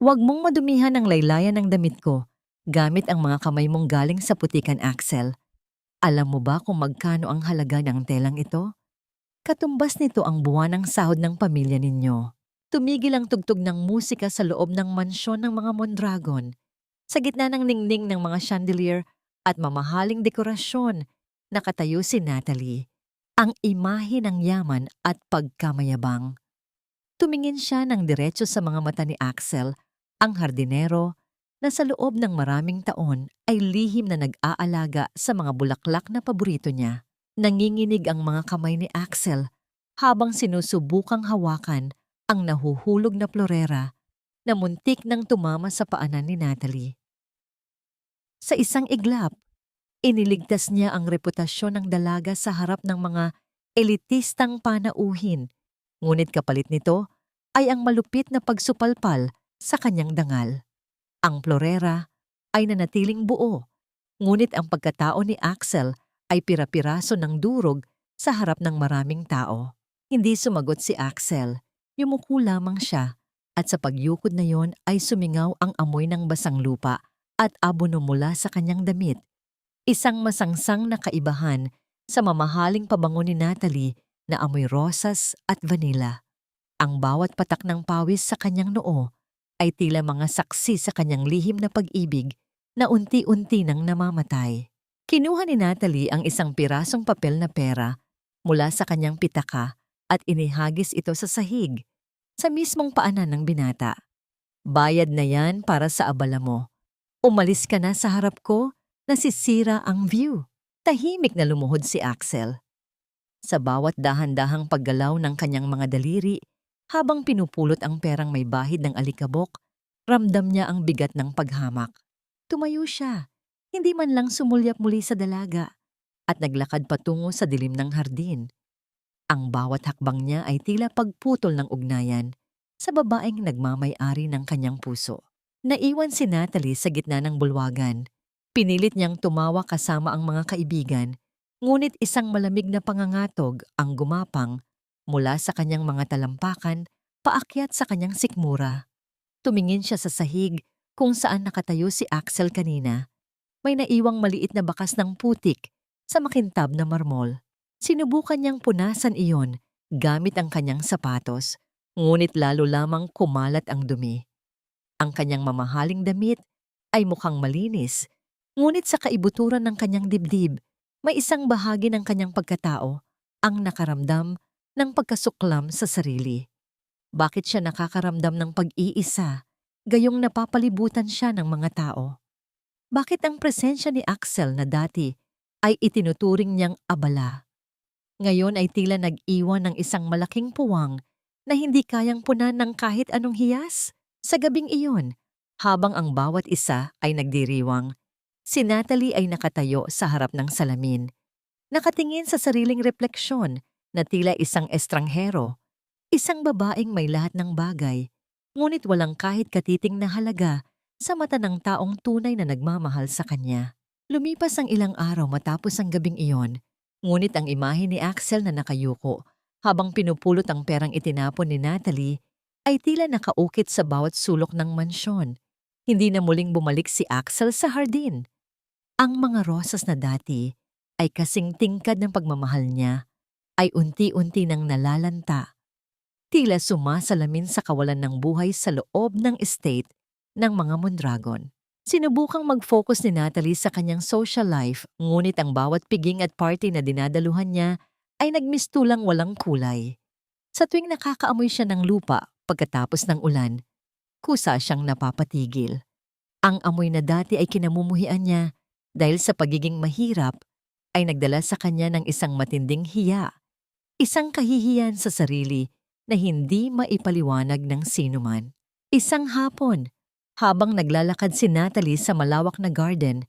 Huwag mong madumihan ng laylayan ng damit ko gamit ang mga kamay mong galing sa putikan, Axel. Alam mo ba kung magkano ang halaga ng telang ito? Katumbas nito ang buwan ng sahod ng pamilya ninyo. Tumigil ang tugtog ng musika sa loob ng mansyon ng mga Mondragon. Sa gitna ng ningning ng mga chandelier at mamahaling dekorasyon, nakatayo si Natalie, ang imahe ng yaman at pagkamayabang. Tumingin siya ng diretso sa mga mata ni Axel, ang hardinero, na sa loob ng maraming taon ay lihim na nag-aalaga sa mga bulaklak na paborito niya. Nanginginig ang mga kamay ni Axel habang sinusubukang hawakan ang nahuhulog na florera na muntik nang tumama sa paanan ni Natalie. Sa isang iglap, iniligtas niya ang reputasyon ng dalaga sa harap ng mga elitistang panauhin, ngunit kapalit nito ay ang malupit na pagsupalpal sa kanyang dangal. Ang florera ay nanatiling buo, ngunit ang pagkatao ni Axel ay pira-piraso ng durog sa harap ng maraming tao. Hindi sumagot si Axel, yumuko lamang siya, at sa pagyukod na yon ay sumingaw ang amoy ng basang lupa at abono mula sa kanyang damit. Isang masangsang na kaibahan sa mamahaling pabango ni Natalie na amoy rosas at vanilla. Ang bawat patak ng pawis sa kanyang noo ay tila mga saksi sa kanyang lihim na pag-ibig na unti-unti nang namamatay. Kinuha ni Natalie ang isang pirasong papel na pera mula sa kanyang pitaka at inihagis ito sa sahig, sa mismong paanan ng binata. Bayad na yan para sa abala mo. Umalis ka na sa harap ko, nasisira ang view. Tahimik na lumuhod si Axel. Sa bawat dahan-dahang paggalaw ng kanyang mga daliri, habang pinupulot ang perang may bahid ng alikabok, ramdam niya ang bigat ng paghamak. Tumayo siya, hindi man lang sumulyap muli sa dalaga, at naglakad patungo sa dilim ng hardin. Ang bawat hakbang niya ay tila pagputol ng ugnayan sa babaeng nagmamay-ari ng kanyang puso. Naiwan si Natalie sa gitna ng bulwagan. Pinilit niyang tumawa kasama ang mga kaibigan, ngunit isang malamig na pangangatog ang gumapang mula sa kanyang mga talampakan paakyat sa kanyang sikmura. Tumingin siya sa sahig kung saan nakatayo si Axel kanina. May naiwang maliit na bakas ng putik sa makintab na marmol. Sinubukan niyang punasan iyon gamit ang kanyang sapatos, ngunit lalo lamang kumalat ang dumi. Ang kanyang mamahaling damit ay mukhang malinis, ngunit sa kaibuturan ng kanyang dibdib, may isang bahagi ng kanyang pagkatao ang nakaramdam ng pagkasuklam sa sarili. Bakit siya nakakaramdam ng pag-iisa, gayong napapalibutan siya ng mga tao? Bakit ang presensya ni Axel na dati ay itinuturing niyang abala, ngayon ay tila nag-iwan ng isang malaking puwang na hindi kayang punan ng kahit anong hiyas? Sa gabing iyon, habang ang bawat isa ay nagdiriwang, si Natalie ay nakatayo sa harap ng salamin, nakatingin sa sariling refleksyon na tila isang estranghero, isang babaeng may lahat ng bagay, ngunit walang kahit katiting na halaga sa mata ng taong tunay na nagmamahal sa kanya. Lumipas ang ilang araw matapos ang gabing iyon, ngunit ang imahe ni Axel na nakayuko habang pinupulot ang perang itinapon ni Natalie ay tila nakaukit sa bawat sulok ng mansyon. Hindi na muling bumalik si Axel sa hardin. Ang mga rosas na dati ay kasing tingkad ng pagmamahal niya ay unti-unti nang nalalanta. Tila sumasalamin sa kawalan ng buhay sa loob ng estate ng mga Mondragon. Sinubukang mag-focus ni Natalie sa kanyang social life, ngunit ang bawat piging at party na dinadaluhan niya ay nagmistulang walang kulay. Sa tuwing nakakaamoy siya ng lupa pagkatapos ng ulan, kusa siyang napapatigil. Ang amoy na dati ay kinamumuhian niya dahil sa pagiging mahirap ay nagdala sa kanya ng isang matinding hiya, isang kahihiyan sa sarili na hindi maipaliwanag ng sinuman. Isang hapon, habang naglalakad si Natalie sa malawak na garden,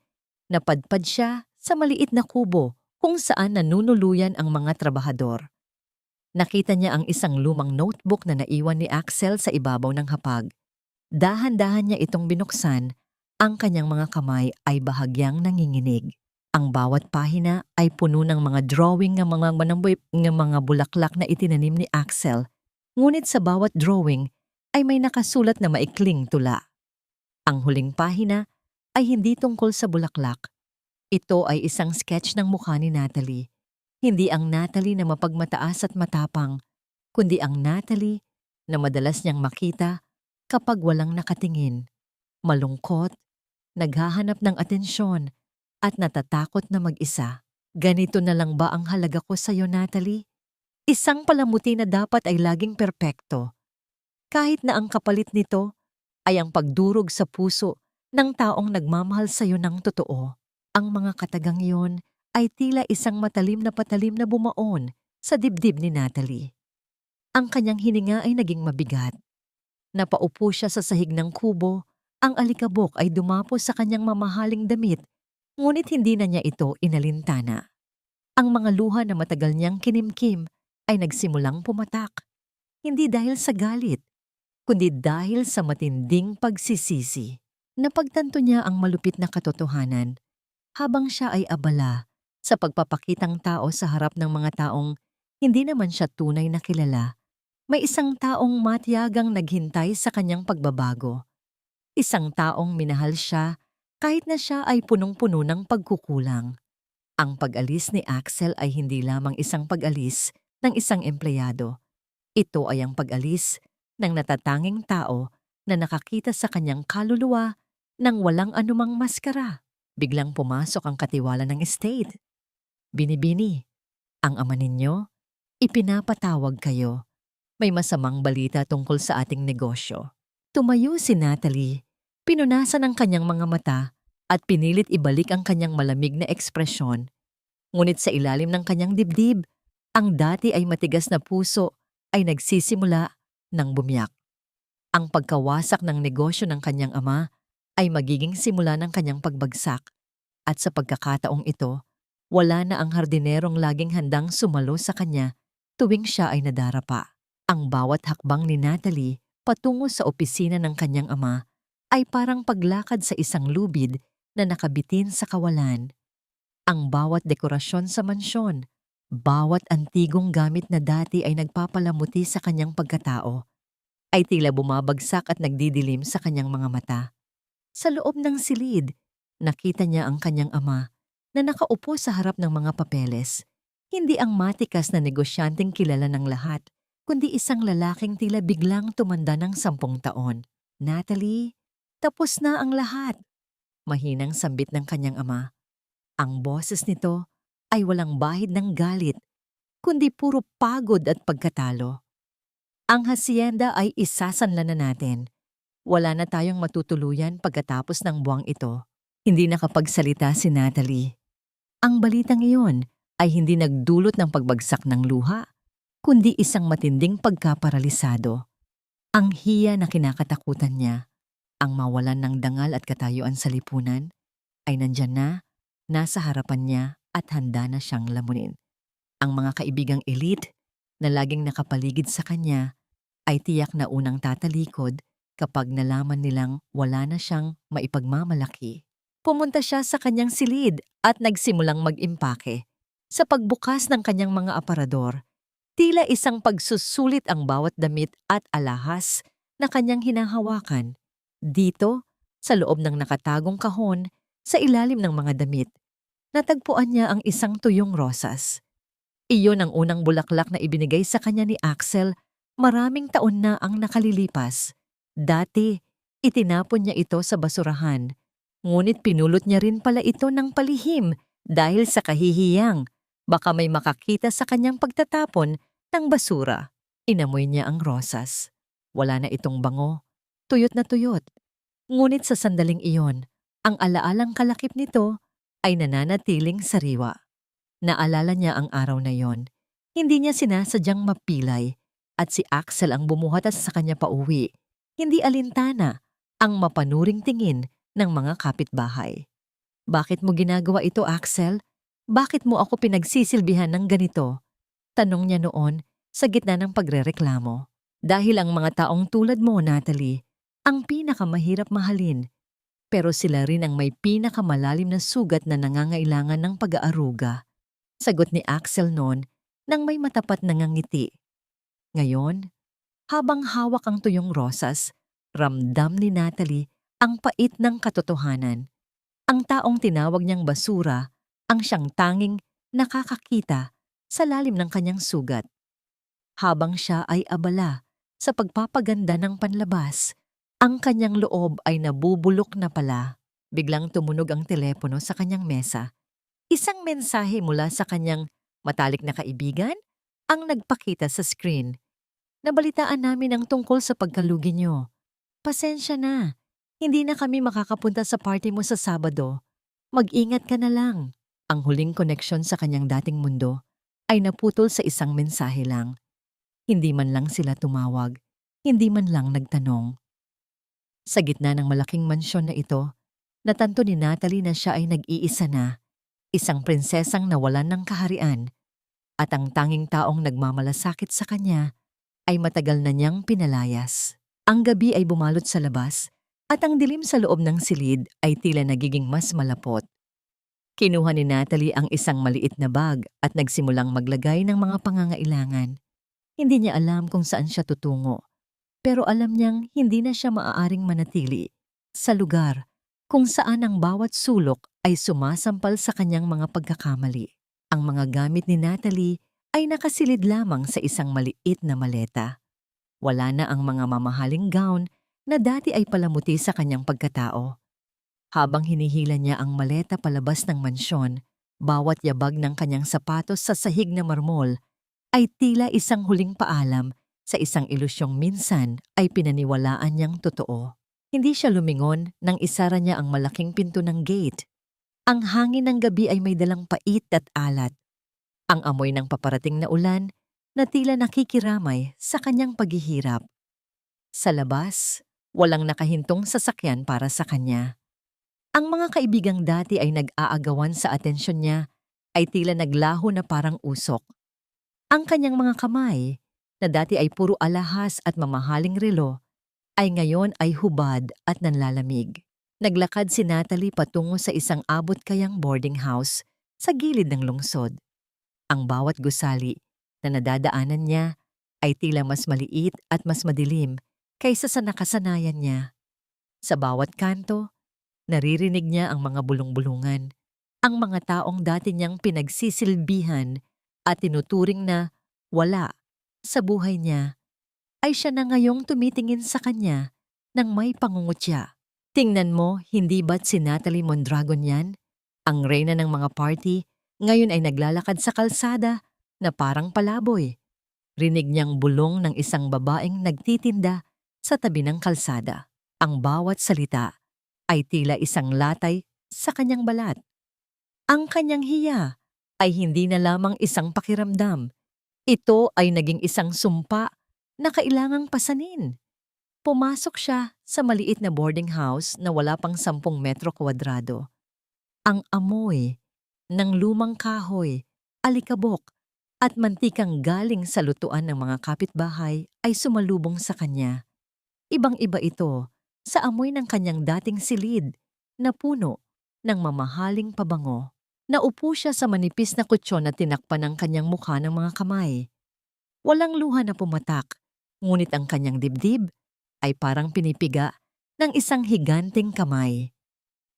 napadpad siya sa maliit na kubo kung saan nanunuluyan ang mga trabahador. Nakita niya ang isang lumang notebook na naiwan ni Axel sa ibabaw ng hapag. Dahan-dahan niya itong binuksan, ang kanyang mga kamay ay bahagyang nanginginig. Ang bawat pahina ay puno ng mga drawing ng mga bulaklak na itinanim ni Axel, ngunit sa bawat drawing ay may nakasulat na maikling tula. Ang huling pahina ay hindi tungkol sa bulaklak. Ito ay isang sketch ng mukha ni Natalie. Hindi ang Natalie na mapagmataas at matapang, kundi ang Natalie na madalas niyang makita kapag walang nakatingin, malungkot, naghahanap ng atensyon, at natatakot na mag-isa. Ganito na lang ba ang halaga ko sa iyo, Natalie? Isang palamuti na dapat ay laging perpekto, kahit na ang kapalit nito ay ang pagdurog sa puso ng taong nagmamahal sa iyo ng totoo. Ang mga katagang iyon ay tila isang matalim na patalim na bumaon sa dibdib ni Natalie. Ang kanyang hininga ay naging mabigat. Napaupo siya sa sahig ng kubo, ang alikabok ay dumapo sa kanyang mamahaling damit, ngunit hindi na niya ito inalintana. Ang mga luha na matagal niyang kinimkim ay nagsimulang pumatak, hindi dahil sa galit, kundi dahil sa matinding pagsisisi. Napagtanto niya ang malupit na katotohanan habang siya ay abala sa pagpapakitang tao sa harap ng mga taong hindi naman siya tunay na kilala. May isang taong matiyagang naghintay sa kanyang pagbabago. Isang taong minahal siya kahit na siya ay punong-puno ng pagkukulang. Ang pag-alis ni Axel ay hindi lamang isang pag-alis ng isang empleyado. Ito ay ang pag-alis ng natatanging tao na nakakita sa kanyang kaluluwa ng walang anumang maskara. Biglang pumasok ang katiwala ng estate. Binibini, ang ama ninyo, ipinapatawag kayo. May masamang balita tungkol sa ating negosyo. Tumayo si Natalie, pinunasan ang kanyang mga mata at pinilit ibalik ang kanyang malamig na ekspresyon. Ngunit sa ilalim ng kanyang dibdib, ang dati ay matigas na puso ay nagsisimula ng bumiyak. Ang pagkawasak ng negosyo ng kanyang ama ay magiging simula ng kanyang pagbagsak. At sa pagkakataong ito, wala na ang hardinerong laging handang sumalo sa kanya tuwing siya ay nadarapa. Ang bawat hakbang ni Natalie patungo sa opisina ng kanyang ama ay parang paglakad sa isang lubid na nakabitin sa kawalan. Ang bawat dekorasyon sa mansyon, bawat antigong gamit na dati ay nagpapalamuti sa kanyang pagkatao, ay tila bumabagsak at nagdidilim sa kanyang mga mata. Sa loob ng silid, nakita niya ang kanyang ama na nakaupo sa harap ng mga papeles. Hindi ang matikas na negosyanteng kilala ng lahat, kundi isang lalaking tila biglang tumanda ng 10 taon. Natalie, tapos na ang lahat. Mahinang sambit ng kanyang ama. Ang boses nito ay walang bahid ng galit, kundi puro pagod at pagkatalo. Ang hasyenda ay isasanla na natin. Wala na tayong matutuluyan pagkatapos ng buwang ito. Hindi nakapagsalita si Natalie. Ang balitang iyon ay hindi nagdulot ng pagbagsak ng luha, kundi isang matinding pagkaparalisado. Ang hiya na kinakatakutan niya, ang mawalan ng dangal at katayuan sa lipunan, ay nandyan na, nasa harapan niya at handa na siyang lamunin. Ang mga kaibigang elite na laging nakapaligid sa kanya ay tiyak na unang tatalikod kapag nalaman nilang wala na siyang maipagmamalaki. Pumunta siya sa kanyang silid at nagsimulang mag-impake. Sa pagbukas ng kanyang mga aparador, tila isang pagsusulit ang bawat damit at alahas na kanyang hinahawakan. Dito, sa loob ng nakatagong kahon, sa ilalim ng mga damit, natagpuan niya ang isang tuyong rosas. Iyon ang unang bulaklak na ibinigay sa kanya ni Axel maraming taon na ang nakalilipas. Dati, itinapon niya ito sa basurahan, ngunit pinulot niya rin pala ito ng palihim dahil sa kahihiyang baka may makakita sa kanyang pagtatapon ng basura. Inamoy niya ang rosas. Wala na itong bango, tuyot na tuyot. Ngunit sa sandaling iyon, ang alaalang kalakip nito ay nananatiling sariwa. Naalala niya ang araw na yon. Hindi niya sinasadyang mapilay at si Axel ang bumuhatas sa kanya pauwi. Hindi alintana ang mapanuring tingin ng mga kapitbahay. Bakit mo ginagawa ito, Axel? Bakit mo ako pinagsisilbihan ng ganito? Tanong niya noon sa gitna ng pagrereklamo. Dahil ang mga taong tulad mo, Natalie, ang pinakamahirap mahalin. Pero sila rin ang may pinakamalalim na sugat na nangangailangan ng pag-aaruga. Sagot ni Axel noon nang may matapat na ngangiti. Ngayon, Habang hawak ang tuyong rosas, ramdam ni Natalie ang pait ng katotohanan. Ang taong tinawag niyang basura ang siyang tanging nakakakita sa lalim ng kanyang sugat. Habang siya ay abala sa pagpapaganda ng panlabas, ang kanyang loob ay nabubulok na pala. Biglang tumunog ang telepono sa kanyang mesa. Isang mensahe mula sa kanyang matalik na kaibigan ang nagpakita sa screen. Nabalitaan namin ang tungkol sa pagkalugi niyo. Pasensya na, hindi na kami makakapunta sa party mo sa Sabado. Mag-ingat ka na lang. Ang huling koneksyon sa kanyang dating mundo ay naputol sa isang mensahe lang. Hindi man lang sila tumawag, hindi man lang nagtanong. Sa gitna ng malaking mansyon na ito, natanto ni Natalie na siya ay nag-iisa na, isang prinsesang nawalan ng kaharian, at ang tanging taong nagmamalasakit sa kanya ay matagal na niyang pinalayas. Ang gabi ay bumalot sa labas, at ang dilim sa loob ng silid ay tila nagiging mas malapot. Kinuha ni Natalie ang isang maliit na bag at nagsimulang maglagay ng mga pangangailangan. Hindi niya alam kung saan siya tutungo, pero alam niyang hindi na siya maaaring manatili sa lugar kung saan ang bawat sulok ay sumasampal sa kanyang mga pagkakamali. Ang mga gamit ni Natalie ay nakasilid lamang sa isang maliit na maleta. Wala na ang mga mamahaling gown na dati ay palamuti sa kanyang pagkatao. Habang hinihila niya ang maleta palabas ng mansyon, bawat yabag ng kanyang sapatos sa sahig na marmol ay tila isang huling paalam sa isang ilusyong minsan ay pinaniwalaan niyang totoo. Hindi siya lumingon nang isara niya ang malaking pinto ng gate. Ang hangin ng gabi ay may dalang pait at alat. Ang amoy ng paparating na ulan na tila nakikiramay sa kanyang paghihirap. Sa labas, walang nakahintong sasakyan para sa kanya. Ang mga kaibigang dati ay nag-aagawan sa atensyon niya ay tila naglaho na parang usok. Ang kanyang mga kamay, na dati ay puro alahas at mamahaling relo, ay ngayon ay hubad at nanlalamig. Naglakad si Natalie patungo sa isang abot-kayang boarding house sa gilid ng lungsod. Ang bawat gusali na nadadaanan niya ay tila mas maliit at mas madilim kaysa sa nakasanayan niya. Sa bawat kanto, naririnig niya ang mga bulong-bulungan, ang mga taong dati niyang pinagsisilbihan at tinuturing na wala sa buhay niya, ay siya na ngayong tumitingin sa kanya nang may pangungutya. Tingnan mo, hindi ba't si Natalie Mondragon yan? Ang reyna ng mga party, ngayon ay naglalakad sa kalsada na parang palaboy. Rinig niyang bulong ng isang babaeng nagtitinda sa tabi ng kalsada. Ang bawat salita ay tila isang latay sa kanyang balat. Ang kanyang hiya ay hindi na lamang isang pakiramdam. Ito ay naging isang sumpa na kailangang pasanin. Pumasok siya sa maliit na boarding house na wala pang 10 metro kwadrado. Ang amoy ng lumang kahoy, alikabok at mantikang galing sa lutuan ng mga kapitbahay ay sumalubong sa kanya. Ibang-iba ito sa amoy ng kanyang dating silid na puno ng mamahaling pabango. Naupo siya sa manipis na kutsyon na tinakpan ng kanyang mukha ng mga kamay. Walang luha na pumatak, ngunit ang kanyang dibdib ay parang pinipiga ng isang higanteng kamay.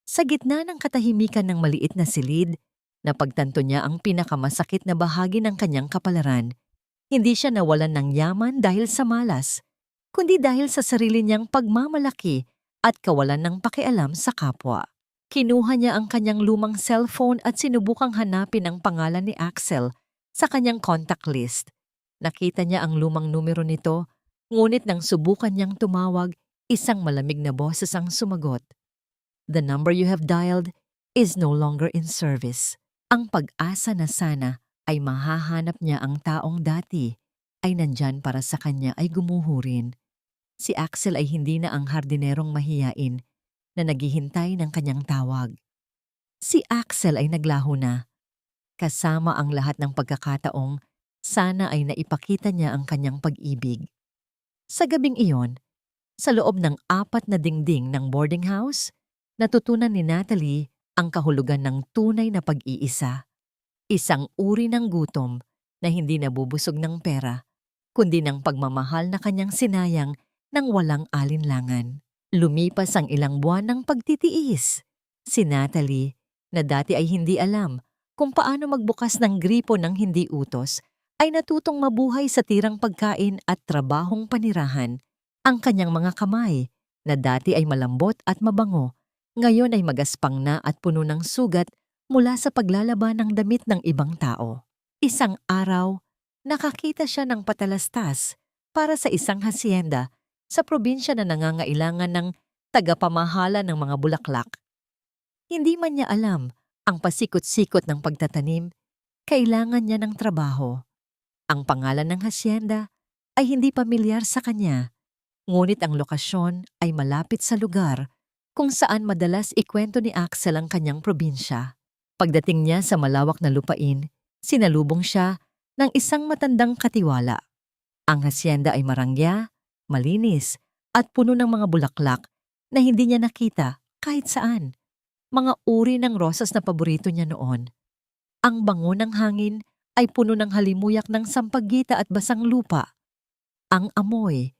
Sa gitna ng katahimikan ng maliit na silid, napagtanto niya ang pinakamasakit na bahagi ng kanyang kapalaran. Hindi siya nawalan ng yaman dahil sa malas, kundi dahil sa sarili niyang pagmamalaki at kawalan ng pakialam sa kapwa. Kinuha niya ang kanyang lumang cellphone at sinubukang hanapin ang pangalan ni Axel sa kanyang contact list. Nakita niya ang lumang numero nito, ngunit nang subukan niyang tumawag, isang malamig na boses ang sumagot. The number you have dialed is no longer in service. Ang pag-asa na sana ay mahahanap niya ang taong dati ay nandyan para sa kanya ay gumuho rin. Si Axel ay hindi na ang hardinerong mahiyain na naghihintay ng kanyang tawag. Si Axel ay naglaho na. Kasama ang lahat ng pagkakataong sana ay naipakita niya ang kanyang pag-ibig. Sa gabing iyon, sa loob ng 4 na dingding ng boarding house, natutunan ni Natalie ang kahulugan ng tunay na pag-iisa. Isang uri ng gutom na hindi nabubusog ng pera, kundi ng pagmamahal na kanyang sinayang ng walang alinlangan. Lumipas ang ilang buwan ng pagtitiis. Si Natalie, na dati ay hindi alam kung paano magbukas ng gripo ng hindi utos, ay natutong mabuhay sa tirang pagkain at trabahong panirahan. Ang kanyang mga kamay, na dati ay malambot at mabango, ngayon ay magaspang na at puno ng sugat mula sa paglalaba ng damit ng ibang tao. Isang araw, nakakita siya ng patalastas para sa isang hasyenda sa probinsya na nangangailangan ng tagapamahala ng mga bulaklak. Hindi man niya alam ang pasikot-sikot ng pagtatanim, kailangan niya ng trabaho. Ang pangalan ng hasyenda ay hindi pamilyar sa kanya, ngunit ang lokasyon ay malapit sa lugar kung saan madalas ikwento ni Axel ang kanyang probinsya. Pagdating niya sa malawak na lupain, sinalubong siya ng isang matandang katiwala. Ang hasyenda ay marangya, malinis, at puno ng mga bulaklak na hindi niya nakita kahit saan. Mga uri ng rosas na paborito niya noon. Ang bango ng hangin ay puno ng halimuyak ng sampaguita at basang lupa. Ang amoy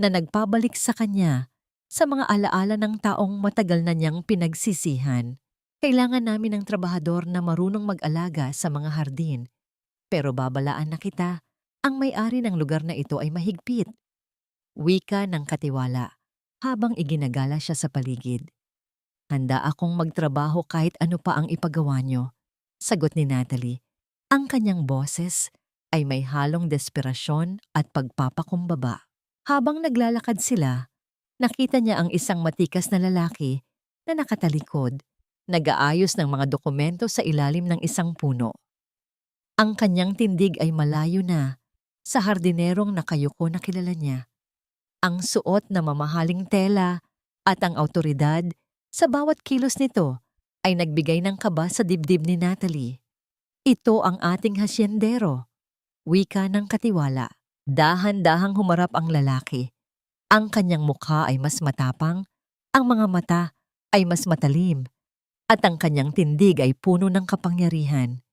na nagpabalik sa kanya sa mga alaala ng taong matagal na niyang pinagsisihan. Kailangan namin ng trabahador na marunong mag-alaga sa mga hardin. Pero babalaan na kita, ang may-ari ng lugar na ito ay mahigpit. Wika ng katiwala habang iginagala siya sa paligid. Handa akong magtrabaho kahit ano pa ang ipagawa niyo, sagot ni Natalie. Ang kanyang boses ay may halong desperasyon at pagpapakumbaba. Habang naglalakad sila, nakita niya ang isang matikas na lalaki na nakatalikod, nag-aayos ng mga dokumento sa ilalim ng isang puno. Ang kanyang tindig ay malayo na sa hardinerong nakayuko na kilala niya. Ang suot na mamahaling tela at ang awtoridad sa bawat kilos nito ay nagbigay ng kaba sa dibdib ni Natalie. Ito ang ating hasyendero, wika ng katiwala. Dahan-dahang humarap ang lalaki. Ang kanyang mukha ay mas matapang, ang mga mata ay mas matalim, at ang kanyang tindig ay puno ng kapangyarihan.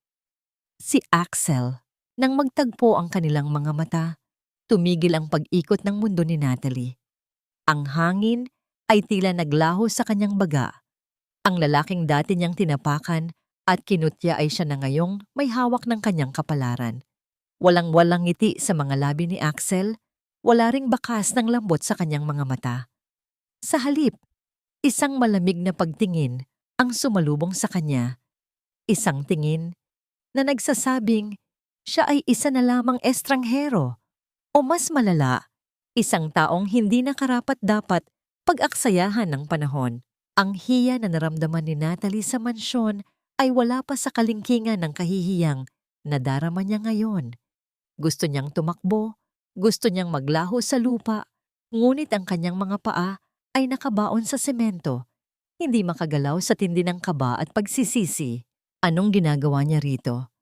Si Axel, nang magtagpo ang kanilang mga mata, tumigil ang pag-ikot ng mundo ni Natalie. Ang hangin ay tila naglaho sa kanyang baga. Ang lalaking dati niyang tinapakan at kinutya ay siya na ngayong may hawak ng kanyang kapalaran. Walang-walang ngiti sa mga labi ni Axel, wala ring bakas ng lambot sa kanyang mga mata. Sa halip, isang malamig na pagtingin ang sumalubong sa kanya. Isang tingin na nagsasabing siya ay isa na lamang estranghero o mas malala, isang taong hindi nakarapat-dapat pag-aksayahan ng panahon. Ang hiya na naramdaman ni Natalie sa mansyon ay wala pa sa kalingkingan ng kahihiyang na darama niya ngayon. Gusto niyang tumakbo, gusto niyang maglaho sa lupa, ngunit ang kanyang mga paa ay nakabaon sa semento, hindi makagalaw sa tindi ng kaba at pagsisisi. Anong ginagawa niya rito?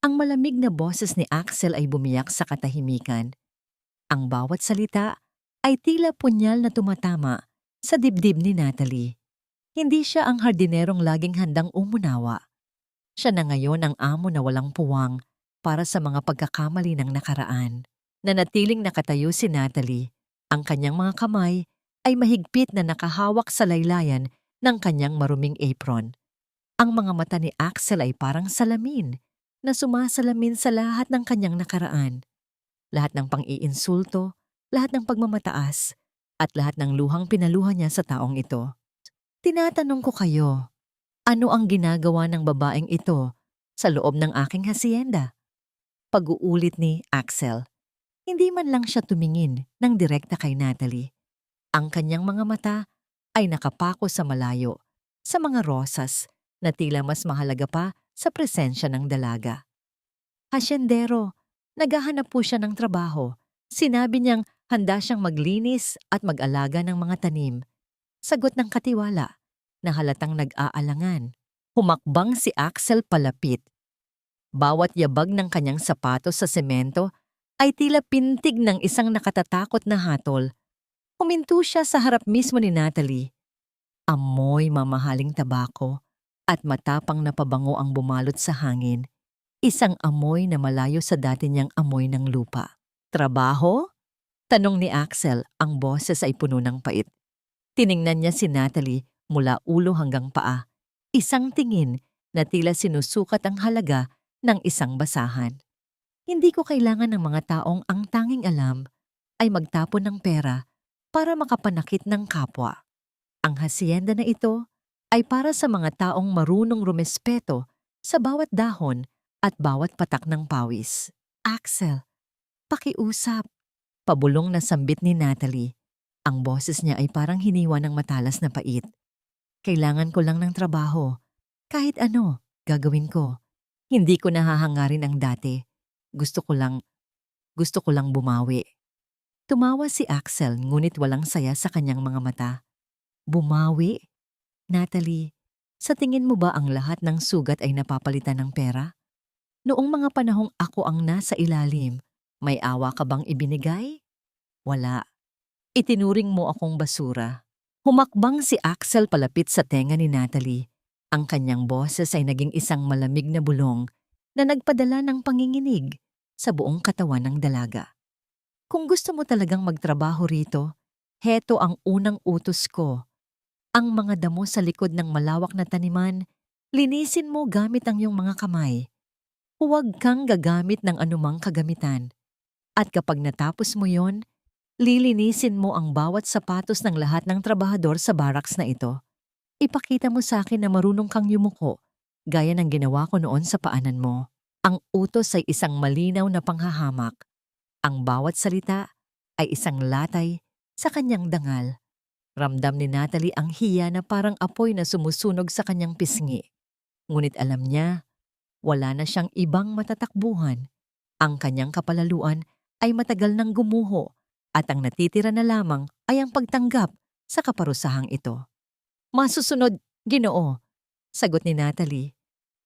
Ang malamig na boses ni Axel ay bumiyak sa katahimikan. Ang bawat salita ay tila punyal na tumatama sa dibdib ni Natalie. Hindi siya ang hardinerong laging handang umunawa. Siya na ngayon ang amo na walang puwang para sa mga pagkakamali ng nakaraan. Nanatiling nakatayo si Natalie. Ang kanyang mga kamay ay mahigpit na nakahawak sa laylayan ng kanyang maruming apron. Ang mga mata ni Axel ay parang salamin na sumasalamin sa lahat ng kanyang nakaraan. Lahat ng pang-iinsulto, lahat ng pagmamataas, at lahat ng luhang pinaluha niya sa taong ito. Tinatanong ko kayo, ano ang ginagawa ng babaeng ito sa loob ng aking hasyenda? Pag-uulit ni Axel. Hindi man lang siya tumingin ng direkta kay Natalie. Ang kanyang mga mata ay nakapako sa malayo, sa mga rosas na tila mas mahalaga pa sa presensya ng dalaga. Hasyendero, naghahanap po siya ng trabaho. Sinabi niyang handa siyang maglinis at mag-alaga ng mga tanim. Sagot ng katiwala na halatang nag-aalangan. Humakbang si Axel palapit. Bawat yabag ng kanyang sapatos sa semento ay tila pintig ng isang nakatatakot na hatol. Huminto siya sa harap mismo ni Natalie. Amoy mamahaling tabako at matapang na pabango ang bumalot sa hangin. Isang amoy na malayo sa dati niyang amoy ng lupa. Trabaho? Tanong ni Axel, ang boses ay puno ng pait. Tiningnan niya si Natalie mula ulo hanggang paa. Isang tingin na tila sinusukat ang halaga ng isang basahan. Hindi ko kailangan ng mga taong ang tanging alam ay magtapon ng pera para makapanakit ng kapwa. Ang hasyenda na ito ay para sa mga taong marunong rumespeto sa bawat dahon at bawat patak ng pawis. Axel, pakiusap. Pabulong na sambit ni Natalie. Ang boses niya ay parang hiniwa ng matalas na pait. Kailangan ko lang ng trabaho. Kahit ano, gagawin ko. Hindi ko nahahangarin ang dati. Gusto ko lang bumawi. Tumawa si Axel ngunit walang saya sa kanyang mga mata. Bumawi? Natalie, sa tingin mo ba ang lahat ng sugat ay napapalitan ng pera? Noong mga panahong ako ang nasa ilalim, may awa ka bang ibinigay? Wala. Itinuring mo akong basura. Humakbang si Axel palapit sa tenga ni Natalie. Ang kanyang boses ay naging isang malamig na bulong na nagpadala ng panginginig sa buong katawan ng dalaga. Kung gusto mo talagang magtrabaho rito, heto ang unang utos ko. Ang mga damo sa likod ng malawak na taniman, linisin mo gamit ang iyong mga kamay. Huwag kang gagamit ng anumang kagamitan. At kapag natapos mo yon, lilinisin mo ang bawat sapatos ng lahat ng trabahador sa barracks na ito. Ipakita mo sa akin na marunong kang yumuko, gaya ng ginawa ko noon sa paanan mo. Ang utos ay isang malinaw na panghahamak. Ang bawat salita ay isang latay sa kanyang dangal. Ramdam ni Natalie ang hiya na parang apoy na sumusunog sa kanyang pisngi. Ngunit alam niya, wala na siyang ibang matatakbuhan. Ang kanyang kapalaluan ay matagal nang gumuho at ang natitira na lamang ay ang pagtanggap sa kaparusahang ito. Masusunod, Ginoo, sagot ni Natalie.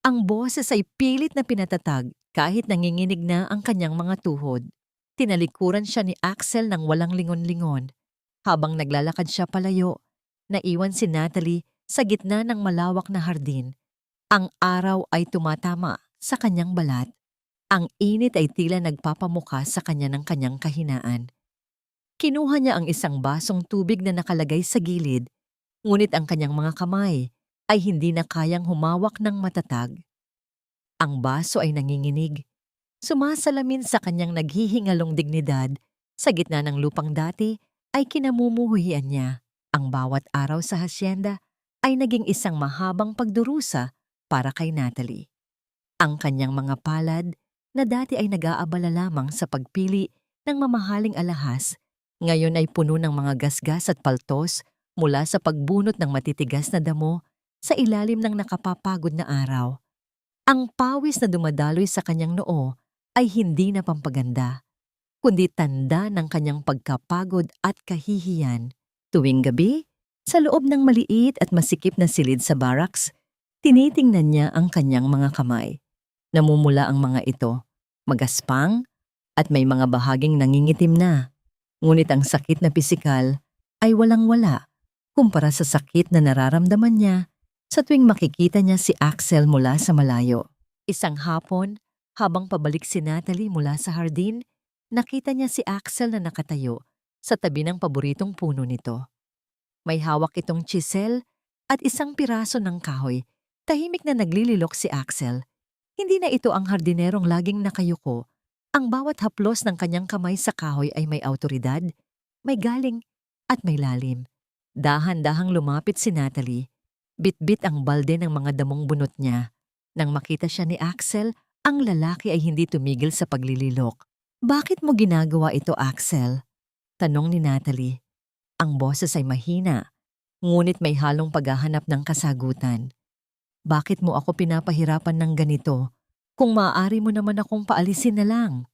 Ang boses ay pilit na pinatatag kahit nanginginig na ang kanyang mga tuhod. Tinalikuran siya ni Axel ng walang lingon-lingon. Habang naglalakad siya palayo, naiwan si Natalie sa gitna ng malawak na hardin. Ang araw ay tumatama sa kanyang balat. Ang init ay tila nagpapamuka sa kanya ng kanyang kahinaan. Kinuha niya ang isang basong tubig na nakalagay sa gilid, ngunit ang kanyang mga kamay ay hindi na kayang humawak ng matatag. Ang baso ay nanginginig, sumasalamin sa kanyang naghihingalong dignidad. Sa gitna ng lupang dati ay kinamumuhuyan niya. Ang bawat araw sa hasyenda ay naging isang mahabang pagdurusa para kay Natalie. Ang kanyang mga palad na dati ay nag-aabala lamang sa pagpili ng mamahaling alahas, ngayon ay puno ng mga gasgas at paltos mula sa pagbunot ng matitigas na damo sa ilalim ng nakapapagod na araw. Ang pawis na dumadaloy sa kanyang noo ay hindi na pampaganda, kundi tanda ng kanyang pagkapagod at kahihiyan. Tuwing gabi, sa loob ng maliit at masikip na silid sa barracks, tinitingnan niya ang kanyang mga kamay. Namumula ang mga ito, magaspang at may mga bahaging nangingitim na. Ngunit ang sakit na pisikal ay walang-wala kumpara sa sakit na nararamdaman niya sa tuwing makikita niya si Axel mula sa malayo. Isang hapon, habang pabalik si Natalie mula sa hardin, nakita niya si Axel na nakatayo sa tabi ng paboritong puno nito. May hawak itong chisel at isang piraso ng kahoy. Tahimik na naglililok si Axel. Hindi na ito ang hardinerong laging nakayuko. Ang bawat haplos ng kanyang kamay sa kahoy ay may awtoridad, may galing at may lalim. Dahan-dahang lumapit si Natalie. Bit-bit ang balde ng mga damong bunot niya. Nang makita siya ni Axel, ang lalaki ay hindi tumigil sa paglililok. Bakit mo ginagawa ito, Axel? Tanong ni Natalie. Ang boses ay mahina, ngunit may halong paghahanap ng kasagutan. Bakit mo ako pinapahirapan ng ganito? Kung maaari mo naman akong paalisin na lang.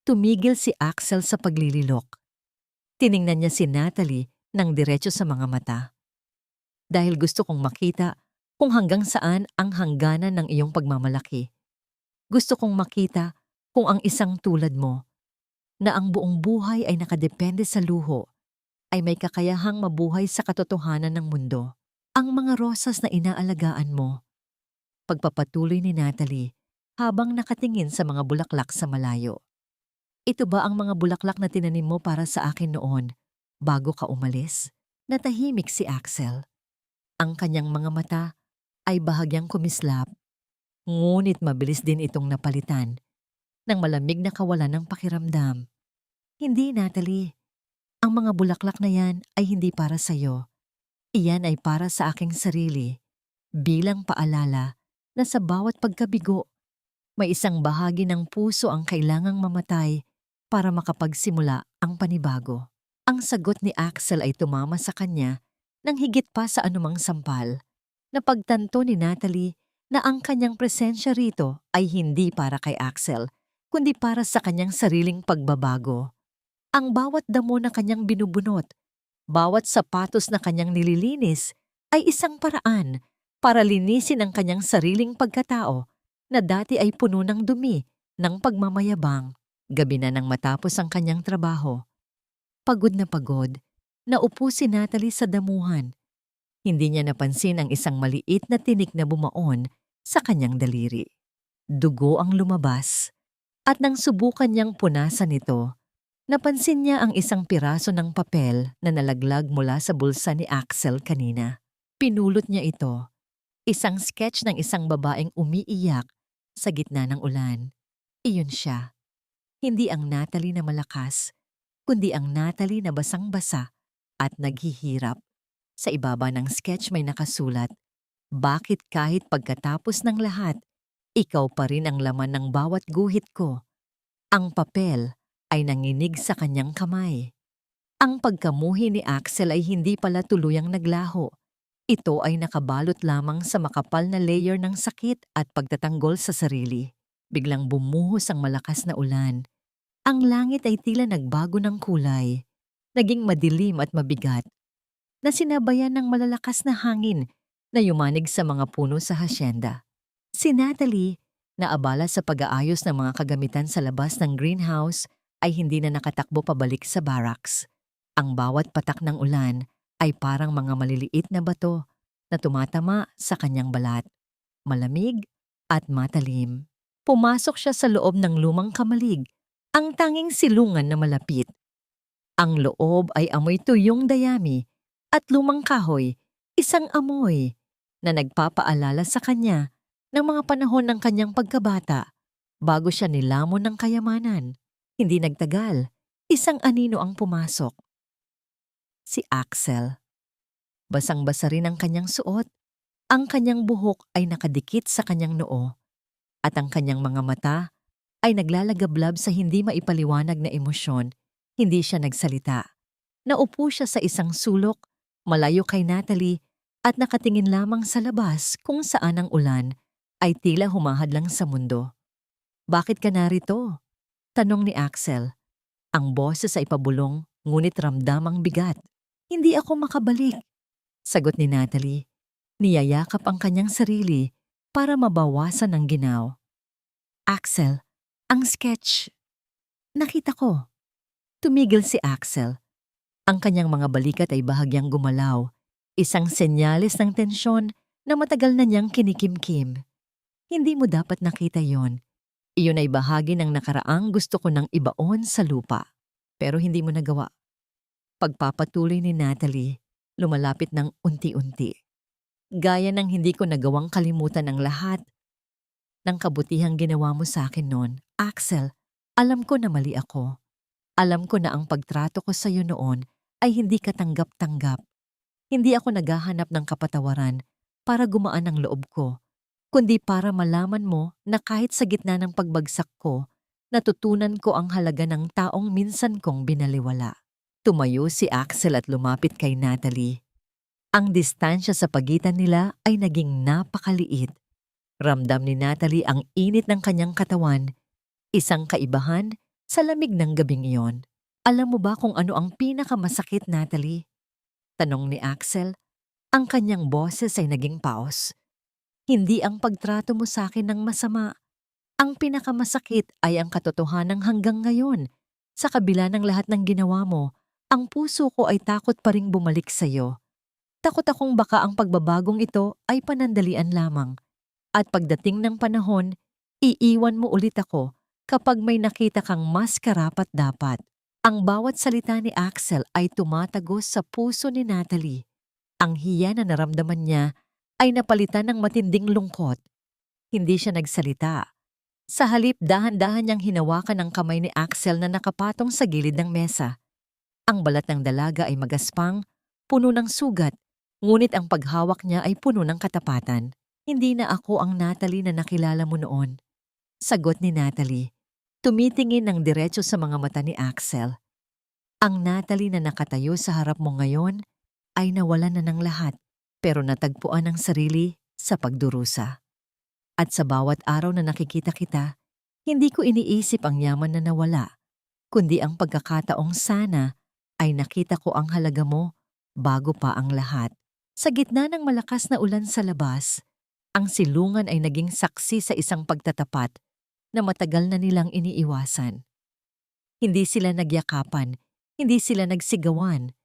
Tumigil si Axel sa paglililok. Tiningnan niya si Natalie ng diretso sa mga mata. Dahil gusto kong makita kung hanggang saan ang hangganan ng iyong pagmamalaki. Gusto kong makita kung ang isang tulad mo, na ang buong buhay ay nakadepende sa luho, ay may kakayahang mabuhay sa katotohanan ng mundo. Ang mga rosas na inaalagaan mo. Pagpapatuloy ni Natalie habang nakatingin sa mga bulaklak sa malayo. Ito ba ang mga bulaklak na tinanim mo para sa akin noon, bago ka umalis? Natahimik si Axel. Ang kanyang mga mata ay bahagyang kumislap, ngunit mabilis din itong napalitan ng malamig na kawalan ng pakiramdam. Hindi, Natalie. Ang mga bulaklak na yan ay hindi para sa'yo. Iyan ay para sa aking sarili, bilang paalala na sa bawat pagkabigo, may isang bahagi ng puso ang kailangang mamatay para makapagsimula ang panibago. Ang sagot ni Axel ay tumama sa kanya nang higit pa sa anumang sampal. Napagtanto ni Natalie na ang kanyang presensya rito ay hindi para kay Axel, kundi para sa kanyang sariling pagbabago. Ang bawat damo na kanyang binubunot, bawat sapatos na kanyang nililinis ay isang paraan para linisin ang kanyang sariling pagkatao na dati ay puno ng dumi ng pagmamayabang. Gabi na nang matapos ang kanyang trabaho. Pagod, naupo si Natalie sa damuhan. Hindi niya napansin ang isang maliit na tinik na bumaon sa kanyang daliri. Dugo ang lumabas at nang subukan niyang punasan ito, napansin niya ang isang piraso ng papel na nalaglag mula sa bulsa ni Axel kanina. Pinulot niya ito, isang sketch ng isang babaeng umiiyak sa gitna ng ulan. Iyon siya. Hindi ang Natalie na malakas, kundi ang Natalie na basang-basa at naghihirap. Sa ibaba ng sketch may nakasulat, "Bakit kahit pagkatapos ng lahat, ikaw pa rin ang laman ng bawat guhit ko?" Ang papel ay nanginig sa kanyang kamay. Ang pagkamuhi ni Axel ay hindi pala tuluyang naglaho. Ito ay nakabalot lamang sa makapal na layer ng sakit at pagtatanggol sa sarili. Biglang bumuhos ang malakas na ulan. Ang langit ay tila nagbago ng kulay. Naging madilim at mabigat, na sinabayan ng malalakas na hangin na yumanig sa mga puno sa hasyenda. Si Natalie, na abala sa pag-aayos ng mga kagamitan sa labas ng greenhouse, ay hindi na nakatakbo pabalik sa barracks. Ang bawat patak ng ulan ay parang mga maliliit na bato na tumatama sa kanyang balat. Malamig at matalim. Pumasok siya sa loob ng lumang kamalig, ang tanging silungan na malapit. Ang loob ay amoy tuyong dayami at lumang kahoy, isang amoy na nagpapaalala sa kanya ng mga panahon ng kanyang pagkabata bago siya nilamon ng kayamanan. Hindi nagtagal, isang anino ang pumasok. Si Axel. Basang-basa rin ang kanyang suot. Ang kanyang buhok ay nakadikit sa kanyang noo at ang kanyang mga mata ay naglalagablab sa hindi maipaliwanag na emosyon. Hindi siya nagsalita. Naupo siya sa isang sulok, malayo kay Natalie, at nakatingin lamang sa labas kung saan ang ulan ay tila humahadlang sa mundo. "Bakit ka narito?" tanong ni Axel. Ang boses ay pabulong, ngunit ramdamang bigat. "Hindi ako makabalik," sagot ni Natalie. Niyayakap ang kanyang sarili para mabawasan ang ginaw. "Axel, ang sketch. Nakita ko." Tumigil si Axel. Ang kanyang mga balikat ay bahagyang gumalaw, isang senyales ng tensyon na matagal na niyang kinikimkim. "Hindi mo dapat nakita yon. Iyon ay bahagi ng nakaraang gusto ko nang ibaon sa lupa. Pero hindi mo nagawa." Pagpapatuloy ni Natalie, lumalapit ng unti-unti. "Gaya ng hindi ko nagawang kalimutan ang lahat ng kabutihang ginawa mo sa akin noon. Axel, alam ko na mali ako. Alam ko na ang pagtrato ko sa iyo noon ay hindi katanggap-tanggap. Hindi ako naghahanap ng kapatawaran para gumaan ang loob ko, kundi para malaman mo na kahit sa gitna ng pagbagsak ko, natutunan ko ang halaga ng taong minsan kong binaliwala." Tumayo si Axel at lumapit kay Natalie. Ang distansya sa pagitan nila ay naging napakaliit. Ramdam ni Natalie ang init ng kanyang katawan, isang kaibahan sa lamig ng gabing iyon. "Alam mo ba kung ano ang pinakamasakit, Natalie?" tanong ni Axel. Ang kanyang boses ay naging paos. "Hindi ang pagtrato mo sa akin ng masama. Ang pinakamasakit ay ang katotohanang hanggang ngayon, sa kabila ng lahat ng ginawa mo, ang puso ko ay takot pa ring bumalik sa iyo. Takot akong baka ang pagbabagong ito ay panandalian lamang. At pagdating ng panahon, iiwan mo ulit ako Kapag may nakita kang mas karapat-dapat, ang bawat salita ni Axel ay tumatagos sa puso ni Natalie. Ang hiya na naramdaman niya ay napalitan ng matinding lungkot. Hindi siya nagsalita. Sa halip, dahan-dahan niyang hinawakan ang kamay ni Axel na nakapatong sa gilid ng mesa. Ang balat ng dalaga ay magaspang, puno ng sugat, ngunit ang paghawak niya ay puno ng katapatan. Hindi na ako ang Natalie na nakilala mo noon. Sagot ni Natalie, tumitingin ng diretso sa mga mata ni Axel. Ang Natalie na nakatayo sa harap mo ngayon ay nawalan na ng lahat, pero natagpuan ang sarili sa pagdurusa. At sa bawat araw na nakikita kita, hindi ko iniisip ang yaman na nawala, kundi ang pagkakataong sana ay nakita ko ang halaga mo bago pa ang lahat. Sa gitna ng malakas na ulan sa labas, ang silungan ay naging saksi sa isang pagtatapat na matagal na nilang iniiwasan. Hindi sila nagyakapan, hindi sila nagsigawan.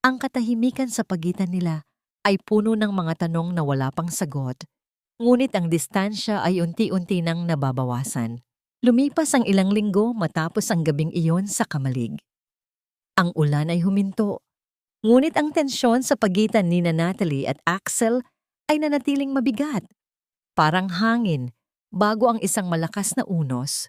Ang katahimikan sa pagitan nila ay puno ng mga tanong na wala pang sagot, ngunit ang distansya ay unti-unti nang nababawasan. Lumipas ang ilang linggo matapos ang gabing iyon sa Kamalig. Ang ulan ay huminto, ngunit ang tensyon sa pagitan ni Natalie at Axel ay nanatiling mabigat. Parang hangin, bago ang isang malakas na unos.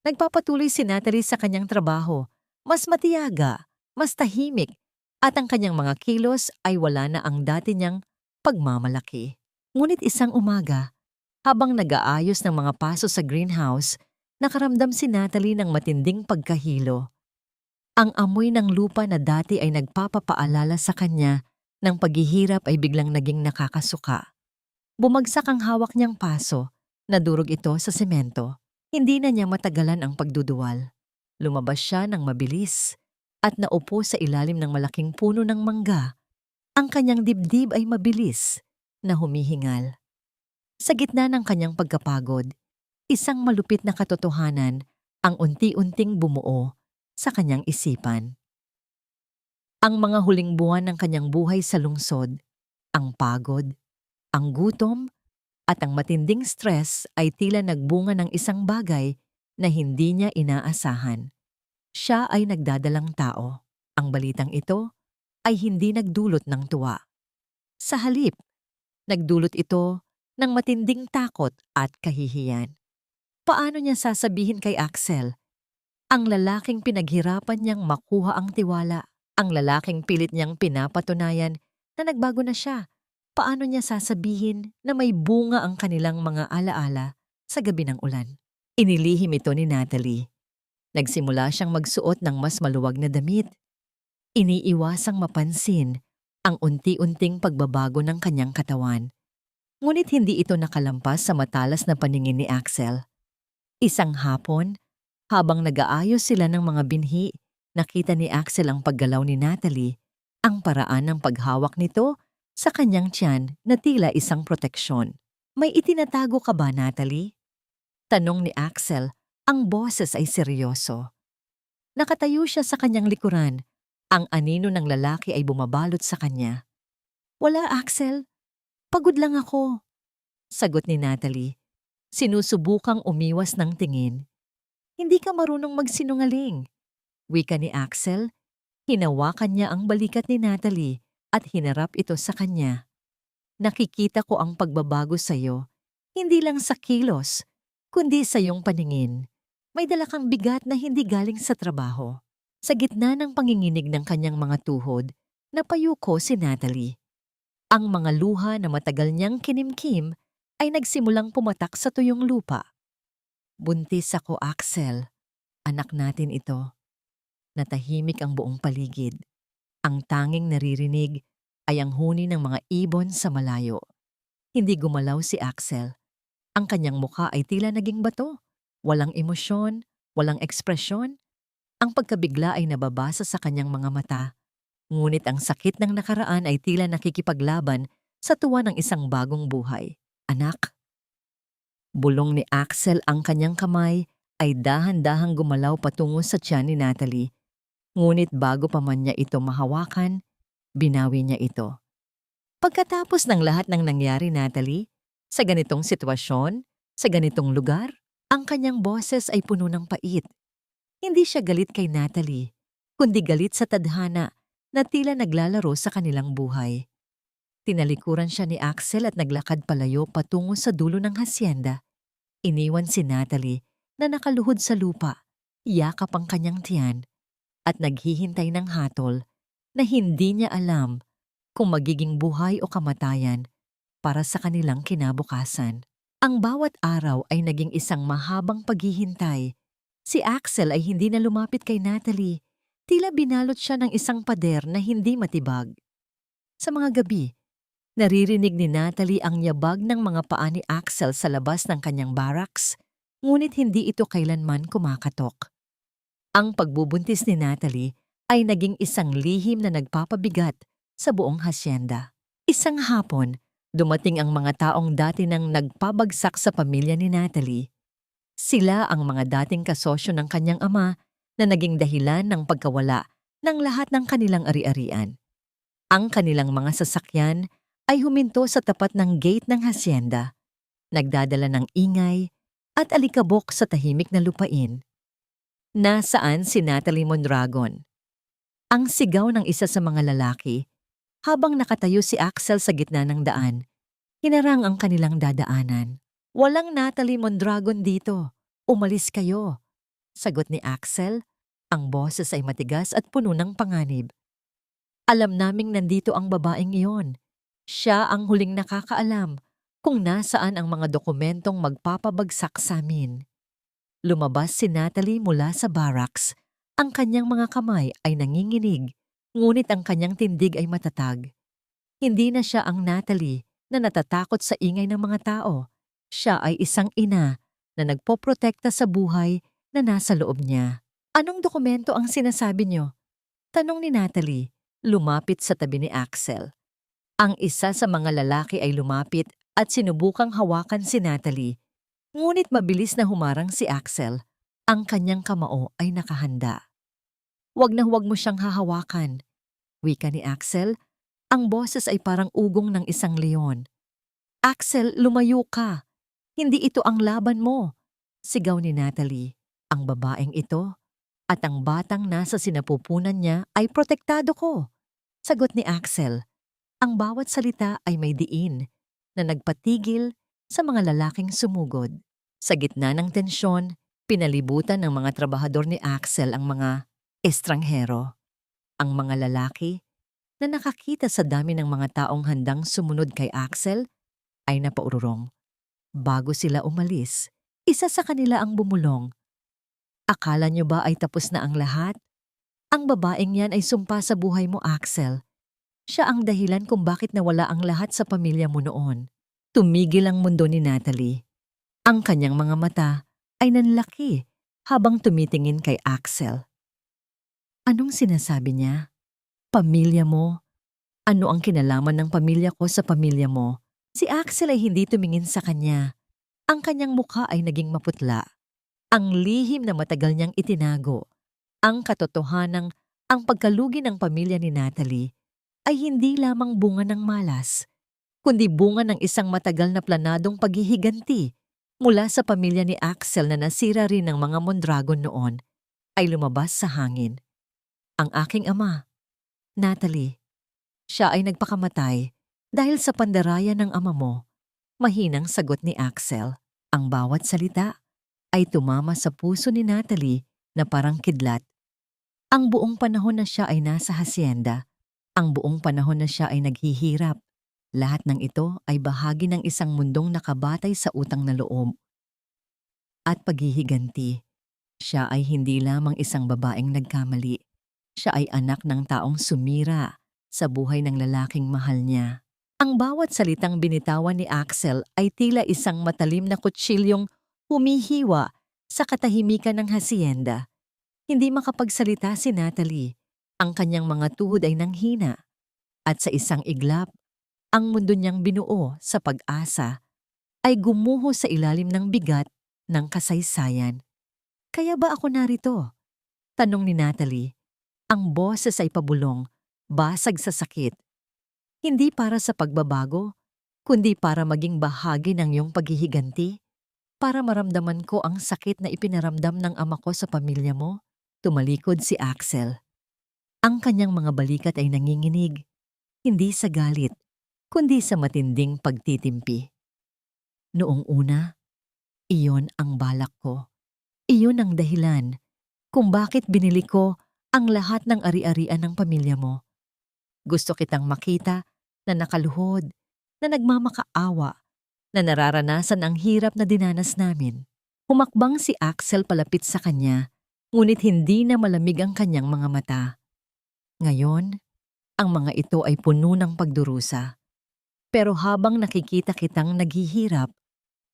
Nagpapatuloy si Natalie sa kanyang trabaho, mas matiyaga, mas tahimik, at ang kanyang mga kilos ay wala na ang dati niyang pagmamalaki. Ngunit isang umaga, habang nag-aayos ng mga paso sa greenhouse, nakaramdam si Natalie ng matinding pagkahilo. Ang amoy ng lupa na dati ay nagpapapaalala sa kanya ng paghihirap ay biglang naging nakakasuka. Bumagsak ang hawak niyang paso, nadurog ito sa semento. Hindi na niya matagalan ang pagduduwal. Lumabas siya ng mabilis at naupo sa ilalim ng malaking puno ng mangga. Ang kanyang dibdib ay mabilis na humihingal. Sa gitna ng kanyang pagkapagod, isang malupit na katotohanan ang unti-unting bumuo sa kanyang isipan. Ang mga huling buwan ng kanyang buhay sa lungsod, ang pagod, ang gutom, at ang matinding stress ay tila nagbunga ng isang bagay na hindi niya inaasahan. Siya ay nagdadalang tao. Ang balitang ito ay hindi nagdulot ng tuwa. Sa halip, nagdulot ito ng matinding takot at kahihiyan. Paano niya sasabihin kay Axel, ang lalaking pinaghirapan niyang makuha ang tiwala, ang lalaking pilit niyang pinapatunayan na nagbago na siya? Paano niya sasabihin na may bunga ang kanilang mga alaala sa gabi ng ulan? Inilihim ito ni Natalie. Nagsimula siyang magsuot ng mas maluwag na damit. Iniiwasang mapansin ang unti-unting pagbabago ng kanyang katawan. Ngunit hindi ito nakalampas sa matalas na paningin ni Axel. Isang hapon, habang nag-aayos sila ng mga binhi, nakita ni Axel ang paggalaw ni Natalie, ang paraan ng paghawak nito sa kanyang tiyan na tila isang proteksyon. May itinatago ka ba, Natalie? Tanong ni Axel, ang boses ay seryoso. Nakatayo siya sa kanyang likuran, ang anino ng lalaki ay bumabalot sa kanya. Wala, Axel. Pagod lang ako. Sagot ni Natalie. Sinusubukang umiwas ng tingin. Hindi ka marunong magsinungaling. Wika ni Axel, hinawakan niya ang balikat ni Natalie at hinarap ito sa kanya. Nakikita ko ang pagbabago sa iyo, hindi lang sa kilos, kundi sa iyong paningin. May dala kang bigat na hindi galing sa trabaho. Sa gitna ng panginginig ng kanyang mga tuhod, napayuko si Natalie. Ang mga luha na matagal niyang kinimkim ay nagsimulang pumatak sa tuyong lupa. Buntis ako, Axel. Anak natin ito. Natahimik ang buong paligid. Ang tanging naririnig ay ang huni ng mga ibon sa malayo. Hindi gumalaw si Axel. Ang kanyang mukha ay tila naging bato. Walang emosyon, walang ekspresyon. Ang pagkabigla ay nababasa sa kanyang mga mata. Ngunit ang sakit ng nakaraan ay tila nakikipaglaban sa tuwa ng isang bagong buhay. Anak. Bulong ni Axel, ang kanyang kamay ay dahan-dahang gumalaw patungo sa tiyan ni Natalie. Ngunit bago pa man niya ito mahawakan, binawi niya ito. Pagkatapos ng lahat ng nangyari, Natalie, sa ganitong sitwasyon, sa ganitong lugar, Ang kanyang boses ay puno ng pait. Hindi siya galit kay Natalie, kundi galit sa tadhana na tila naglalaro sa kanilang buhay. Tinalikuran siya ni Axel at naglakad palayo patungo sa dulo ng hasyenda. Iniwan si Natalie na nakaluhod sa lupa, yakap ang kanyang tiyan, at naghihintay ng hatol na hindi niya alam kung magiging buhay o kamatayan para sa kanilang kinabukasan. Ang bawat araw ay naging isang mahabang paghihintay. Si Axel ay hindi na lumapit kay Natalie. Tila binalot siya ng isang pader na hindi matibag. Sa mga gabi, naririnig ni Natalie ang yabag ng mga paa ni Axel sa labas ng kanyang barracks, ngunit hindi ito kailanman kumakatok. Ang pagbubuntis ni Natalie ay naging isang lihim na nagpapabigat sa buong hasyenda. Isang hapon, dumating ang mga taong dati nang nagpabagsak sa pamilya ni Natalie. Sila ang mga dating kasosyo ng kanyang ama na naging dahilan ng pagkawala ng lahat ng kanilang ari-arian. Ang kanilang mga sasakyan ay huminto sa tapat ng gate ng hasyenda, nagdadala ng ingay at alikabok sa tahimik na lupain. Nasaan si Natalie Mondragon? Ang sigaw ng isa sa mga lalaki habang nakatayo si Axel sa gitna ng daan. Hinarang ang kanilang dadaanan. "Walang Natalie Mondragon dito. Umalis kayo," sagot ni Axel. Ang boses ay matigas at puno ng panganib. "Alam naming nandito ang babaeng iyon. Siya ang huling nakakaalam kung nasaan ang mga dokumentong magpapabagsak sa amin." Lumabas si Natalie mula sa barracks. Ang kanyang mga kamay ay nanginginig, ngunit ang kanyang tindig ay matatag. Hindi na siya ang Natalie na natatakot sa ingay ng mga tao. Siya ay isang ina na nagpoprotekta sa buhay na nasa loob niya. "Anong dokumento ang sinasabi niyo?" tanong ni Natalie, lumapit sa tabi ni Axel. Ang isa sa mga lalaki ay lumapit at sinubukang hawakan si Natalie. Ngunit mabilis na humarang si Axel. Ang kanyang kamao ay nakahanda. "Huwag na huwag mo siyang hahawakan," wika ni Axel. Ang boses ay parang ugong ng isang leon. "Axel, lumayo ka. Hindi ito ang laban mo," sigaw ni Natalie. Ang babaeng ito at ang batang nasa sinapupunan niya ay protektado ko, sagot ni Axel. Ang bawat salita ay may diin na nagpatigil sa mga lalaking sumugod. Sa gitna ng tensyon, pinalibutan ng mga trabahador ni Axel ang mga estranghero. Ang mga lalaki na nakakita sa dami ng mga taong handang sumunod kay Axel ay napaururong. Bago sila umalis, isa sa kanila ang bumulong. "Akala niyo ba ay tapos na ang lahat? Ang babaeng yan ay sumpa sa buhay mo, Axel. Siya ang dahilan kung bakit nawala ang lahat sa pamilya mo noon." Tumigil ang mundo ni Natalie. Ang kanyang mga mata ay nanlaki habang tumitingin kay Axel. Anong sinasabi niya? Pamilya mo? Ano ang kinalaman ng pamilya ko sa pamilya mo? Si Axel ay hindi tumingin sa kanya. Ang kanyang mukha ay naging maputla. Ang lihim na matagal niyang itinago. Ang katotohanang ang pagkalugi ng pamilya ni Natalie ay hindi lamang bunga ng malas, kundi bunga ng isang matagal na planadong paghihiganti mula sa pamilya ni Axel na nasira rin ng mga Mondragon noon ay lumabas sa hangin. Ang aking ama, Natalie, siya ay nagpakamatay dahil sa pandaraya ng ama mo, mahinang sagot ni Axel. Ang bawat salita ay tumama sa puso ni Natalie na parang kidlat. Ang buong panahon na siya ay nasa hasyenda, ang buong panahon na siya ay naghihirap, lahat ng ito ay bahagi ng isang mundong nakabatay sa utang na loob at paghihiganti. Siya ay hindi lamang isang babaeng nagkamali. Siya ay anak ng taong sumira sa buhay ng lalaking mahal niya. Ang bawat salitang binitawan ni Axel ay tila isang matalim na kutsilyong humihiwa sa katahimikan ng hasyenda. Hindi makapagsalita si Natalie. Ang kanyang mga tuhod ay nanghina. At sa isang iglap, ang mundo niyang binuo sa pag-asa ay gumuho sa ilalim ng bigat ng kasaysayan. "Kaya ba ako narito?" tanong ni Natalie. Ang boses ay pabulong, basag sa sakit. "Hindi para sa pagbabago, kundi para maging bahagi ng iyong paghihiganti." Para maramdaman ko ang sakit na ipinaramdam ng ama ko sa pamilya mo, tumalikod si Axel. Ang kanyang mga balikat ay nanginginig, hindi sa galit, kundi sa matinding pagtitimpi. Noong una, iyon ang balak ko. Iyon ang dahilan kung bakit binili ko ang lahat ng ari-arian ng pamilya mo. Gusto kitang makita na nakaluhod, na nagmamakaawa, na nararanasan ang hirap na dinanas namin. Humakbang si Axel palapit sa kanya, ngunit hindi na malamig ang kanyang mga mata. Ngayon, ang mga ito ay puno ng pagdurusa. Pero habang nakikita kitang naghihirap,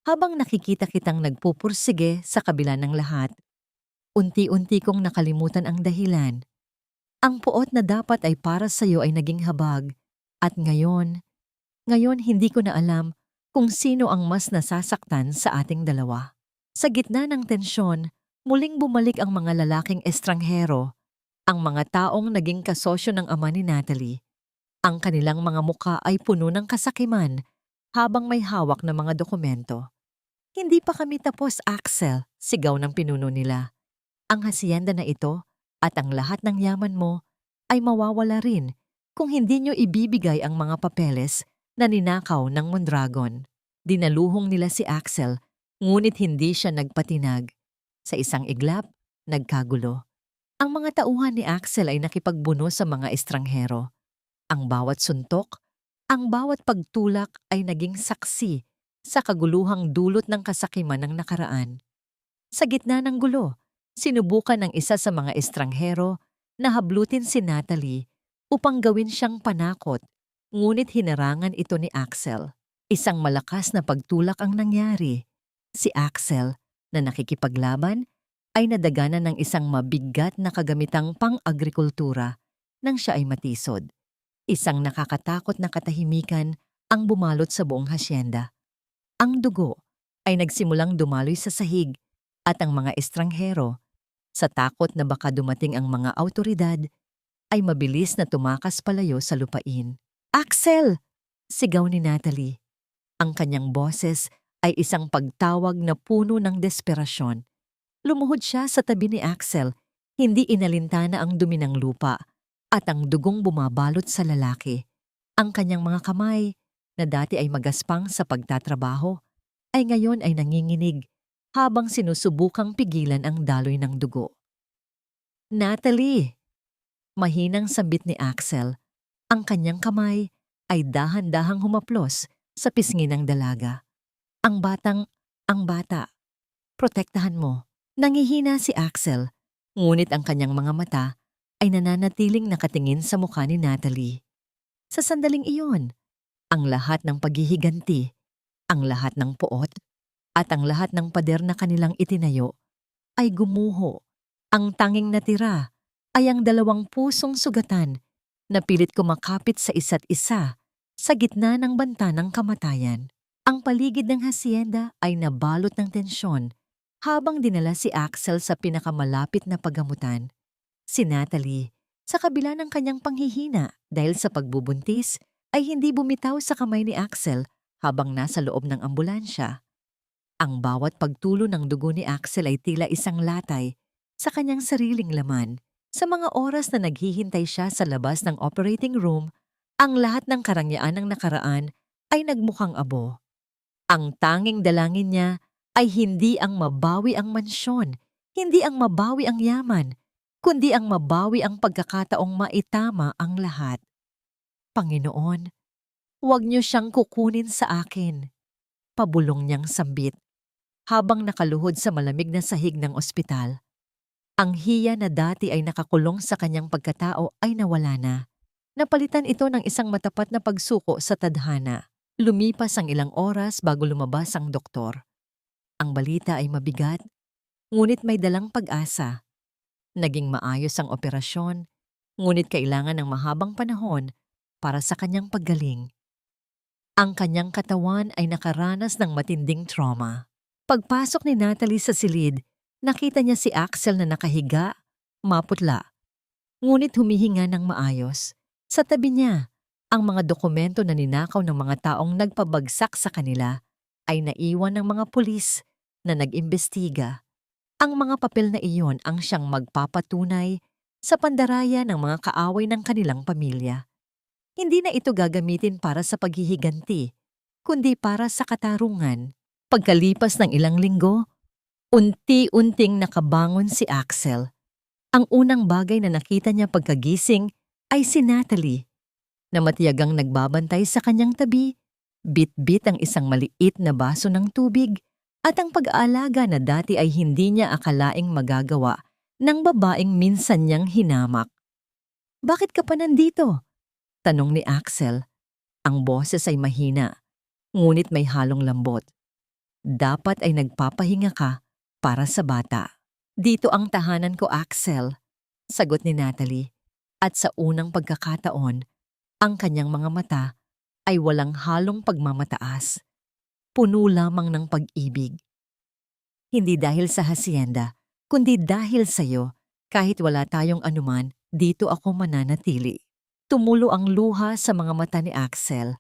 habang nakikita kitang nagpupursige sa kabila ng lahat, unti-unti kong nakalimutan ang dahilan. Ang puot na dapat ay para sa iyo ay naging habag. At ngayon hindi ko na alam kung sino ang mas nasasaktan sa ating dalawa. Sa gitna ng tensyon, muling bumalik ang mga lalaking estranghero, ang mga taong naging kasosyo ng ama ni Natalie. Ang kanilang mga muka ay puno ng kasakiman habang may hawak na mga dokumento. Hindi pa kami tapos, Axel, sigaw ng pinuno nila. Ang hasyenda na ito at ang lahat ng yaman mo ay mawawala rin kung hindi nyo ibibigay ang mga papeles na ninakaw ng Mondragon. Dinaluhong nila si Axel, ngunit hindi siya nagpatinag. Sa isang iglap, nagkagulo. Ang mga tauhan ni Axel ay nakipagbuno sa mga estranghero. Ang bawat suntok, ang bawat pagtulak ay naging saksi sa kaguluhang dulot ng kasakiman ng nakaraan. Sa gitna ng gulo, sinubukan ng isa sa mga estranghero na hablutin si Natalie upang gawin siyang panakot, ngunit hinarangan ito ni Axel. Isang malakas na pagtulak ang nangyari. Si Axel, na nakikipaglaban, ay nadaganan ng isang mabigat na kagamitang pang-agrikultura nang siya ay matisod. Isang nakakatakot na katahimikan ang bumalot sa buong hasyenda. Ang dugo ay nagsimulang dumaloy sa sahig at ang mga estranghero, sa takot na baka dumating ang mga awtoridad, ay mabilis na tumakas palayo sa lupain. Axel! Sigaw ni Natalie. Ang kanyang boses ay isang pagtawag na puno ng desperasyon. Lumuhod siya sa tabi ni Axel, hindi inalintana ang dumi ng lupa at ang dugong bumabalot sa lalaki. Ang kanyang mga kamay, na dati ay magaspang sa pagtatrabaho, ay ngayon ay nanginginig habang sinusubukang pigilan ang daloy ng dugo. Natalie! Mahinang sambit ni Axel. Ang kanyang kamay ay dahan-dahang humaplos sa pisngi ng dalaga. Ang bata, protektahan mo. Nangihina si Axel, ngunit ang kanyang mga mata ay nananatiling nakatingin sa mukha ni Natalie. Sa sandaling iyon, ang lahat ng paghihiganti, ang lahat ng puot, at ang lahat ng pader na kanilang itinayo ay gumuho. Ang tanging natira ay ang dalawang pusong sugatan na pilit kumakapit sa isa't isa sa gitna ng banta ng kamatayan. Ang paligid ng hasyenda ay nabalot ng tensyon habang dinala si Axel sa pinakamalapit na paggamutan. Si Natalie, sa kabila ng kanyang panghihina dahil sa pagbubuntis, ay hindi bumitaw sa kamay ni Axel habang nasa loob ng ambulansya. Ang bawat pagtulo ng dugo ni Axel ay tila isang latay sa kanyang sariling laman. Sa mga oras na naghihintay siya sa labas ng operating room, ang lahat ng karangyaan ng nakaraan ay nagmukhang abo. Ang tanging dalangin niya ay hindi ang mabawi ang mansyon, hindi ang mabawi ang yaman, kundi ang mabawi ang pagkakataong maitama ang lahat. Panginoon, huwag niyo siyang kukunin sa akin. Pabulong niyang sambit habang nakaluhod sa malamig na sahig ng ospital. Ang hiya na dati ay nakakulong sa kanyang pagkatao ay nawala na. Napalitan ito ng isang matapat na pagsuko sa tadhana. Lumipas ang ilang oras bago lumabas ang doktor. Ang balita ay mabigat, ngunit may dalang pag-asa. Naging maayos ang operasyon, ngunit kailangan ng mahabang panahon para sa kanyang paggaling. Ang kanyang katawan ay nakaranas ng matinding trauma. Pagpasok ni Natalie sa silid, nakita niya si Axel na nakahiga, maputla, ngunit humihinga ng maayos. Sa tabi niya, ang mga dokumento na ninakaw ng mga taong nagpabagsak sa kanila ay naiwan ng mga pulis na nag-imbestiga. Ang mga papel na iyon ang siyang magpapatunay sa pandaraya ng mga kaaway ng kanilang pamilya. Hindi na ito gagamitin para sa paghihiganti, kundi para sa katarungan. Pagkalipas ng ilang linggo, unti-unting nakabangon si Axel. Ang unang bagay na nakita niya pagkagising ay si Natalie, na matiyagang nagbabantay sa kanyang tabi, bit-bit ang isang maliit na baso ng tubig at ang pag-aalaga na dati ay hindi niya akalaing magagawa ng babaeng minsan niyang hinamak. "Bakit ka pa nandito?" tanong ni Axel. Ang boses ay mahina, ngunit may halong lambot. "Dapat ay nagpapahinga ka para sa bata." "Dito ang tahanan ko, Axel," sagot ni Natalie, at sa unang pagkakataon, ang kanyang mga mata ay walang halong pagmamataas. Puno lamang ng pag-ibig. "Hindi dahil sa hacienda, kundi dahil sa'yo, kahit wala tayong anuman, dito ako mananatili." Tumulo ang luha sa mga mata ni Axel.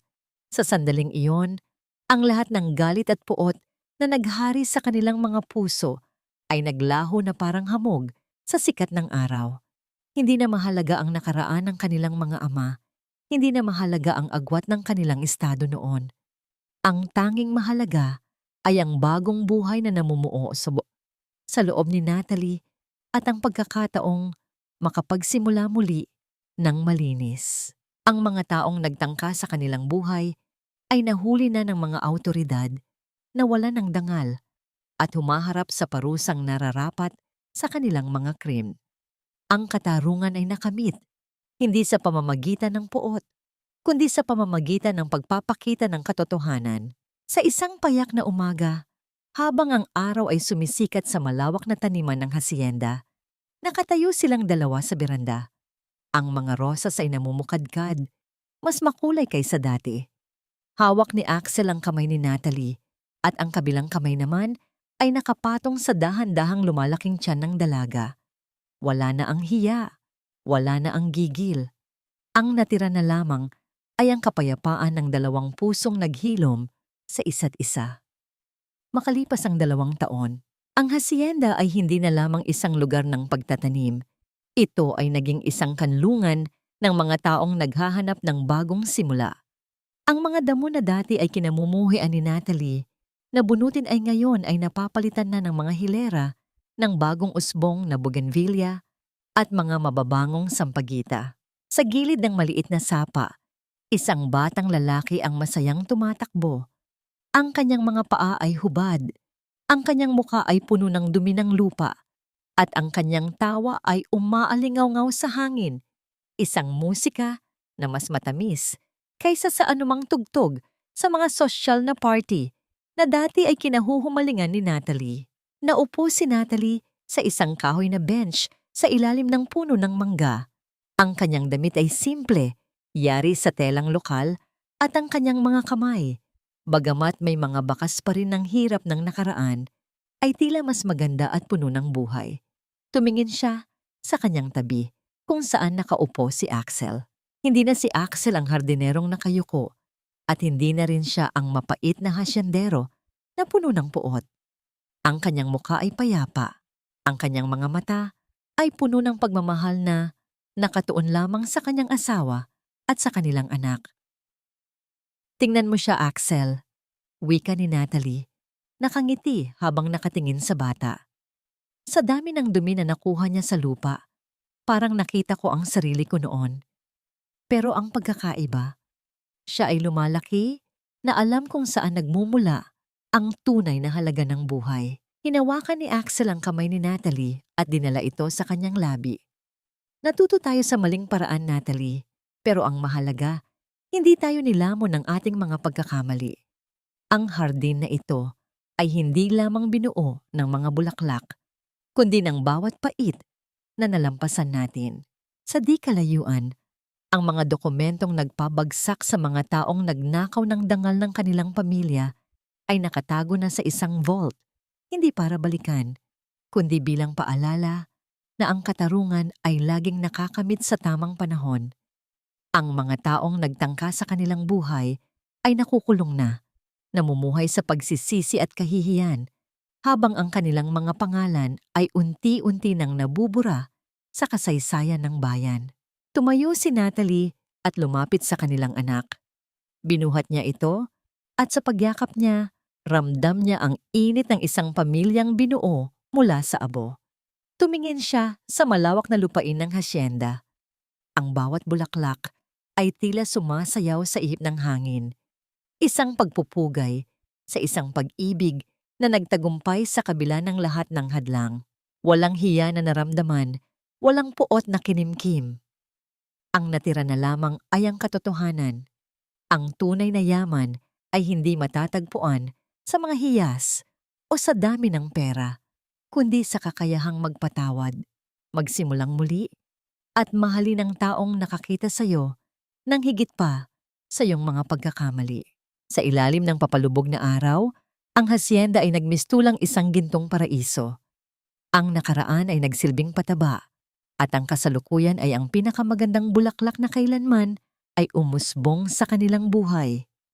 Sa sandaling iyon, ang lahat ng galit at puot na naghari sa kanilang mga puso ay naglaho na parang hamog sa sikat ng araw. Hindi na mahalaga ang nakaraan ng kanilang mga ama. Hindi na mahalaga ang agwat ng kanilang estado noon. Ang tanging mahalaga ay ang bagong buhay na namumuo sa loob ni Natalie at ang pagkakataong makapagsimula muli ng malinis. Ang mga taong nagtangka sa kanilang buhay ay nahuli na ng mga awtoridad na wala ng dangal at humaharap sa parusang nararapat sa kanilang mga krim. Ang katarungan ay nakamit, hindi sa pamamagitan ng puot, kundi sa pamamagitan ng pagpapakita ng katotohanan. Sa isang payak na umaga, habang ang araw ay sumisikat sa malawak na taniman ng hacienda, nakatayo silang dalawa sa beranda. Ang mga rosas ay namumukadkad, mas makulay kaysa dati. Hawak ni Axel ang kamay ni Natalie at ang kabilang kamay naman ay nakapatong sa dahan-dahang lumalaking tiyan ng dalaga. Wala na ang hiya, wala na ang gigil. Ang natira na lamang ay ang kapayapaan ng dalawang pusong naghilom sa isa't isa. Makalipas ang 2 taon, ang hacienda ay hindi na lamang isang lugar ng pagtatanim. Ito ay naging isang kanlungan ng mga taong naghahanap ng bagong simula. Ang mga damo na dati ay kinamumuhian ni Natalie, na bunutin ay ngayon ay napapalitan na ng mga hilera ng bagong usbong na bougainvillea at mga mababangong sampagita. Sa gilid ng maliit na sapa, isang batang lalaki ang masayang tumatakbo. Ang kanyang mga paa ay hubad, ang kanyang muka ay puno ng dumi ng lupa, at ang kanyang tawa ay umaalingaw-ngaw sa hangin, isang musika na mas matamis kaysa sa anumang tugtog sa mga sosyal na party na dati ay kinahuhumalingan ni Natalie. Naupo si Natalie sa isang kahoy na bench sa ilalim ng puno ng mangga. Ang kanyang damit ay simple, yari sa telang lokal, at ang kanyang mga kamay, bagamat may mga bakas pa rin ng hirap ng nakaraan, ay tila mas maganda at puno ng buhay. Tumingin siya sa kanyang tabi kung saan nakaupo si Axel. Hindi na si Axel ang hardinerong nakayuko at hindi na rin siya ang mapait na hasyendero na puno ng puot. Ang kanyang mukha ay payapa. Ang kanyang mga mata ay puno ng pagmamahal na nakatuon lamang sa kanyang asawa at sa kanilang anak. "Tingnan mo siya, Axel," wika ni Natalie, nakangiti habang nakatingin sa bata. Sa dami ng dumi na nakuha niya sa lupa, parang nakita ko ang sarili ko noon. Pero ang pagkakaiba, siya ay lumalaki na alam kung saan nagmumula ang tunay na halaga ng buhay. Hinawakan ni Axel ang kamay ni Natalie at dinala ito sa kanyang labi. "Natuto tayo sa maling paraan, Natalie, pero ang mahalaga, hindi tayo nilamon ng ating mga pagkakamali. Ang hardin na ito ay hindi lamang binuo ng mga bulaklak, kundi ng bawat pait na nalampasan natin. Sa di kalayuan, ang mga dokumentong nagpabagsak sa mga taong nagnakaw ng dangal ng kanilang pamilya ay nakatago na sa isang vault, hindi para balikan, kundi bilang paalala na ang katarungan ay laging nakakamit sa tamang panahon. Ang mga taong nagtangka sa kanilang buhay ay nakukulong na, namumuhay sa pagsisisi at kahihiyan, habang ang kanilang mga pangalan ay unti-unti nang nabubura sa kasaysayan ng bayan. Tumayo si Natalie at lumapit sa kanilang anak. Binuhat niya ito at sa pagyakap niya, ramdam niya ang init ng isang pamilyang binuo mula sa abo. Tumingin siya sa malawak na lupain ng hasyenda. Ang bawat bulaklak ay tila sumasayaw sa ihip ng hangin. Isang pagpupugay sa isang pag-ibig na nagtagumpay sa kabila ng lahat ng hadlang. Walang hiya na naramdaman, walang puot na kinimkim. Ang natira na lamang ay ang katotohanan. Ang tunay na yaman ay hindi matatagpuan sa mga hiyas o sa dami ng pera, kundi sa kakayahang magpatawad, magsimulang muli, at mahalin ang taong nakakita sa iyo nang higit pa sa iyong mga pagkakamali. Sa ilalim ng papalubog na araw, ang hasyenda ay nagmistulang isang gintong paraiso. Ang nakaraan ay nagsilbing pataba, at ang kasalukuyan ay ang pinakamagandang bulaklak na kailanman ay umusbong sa kanilang buhay.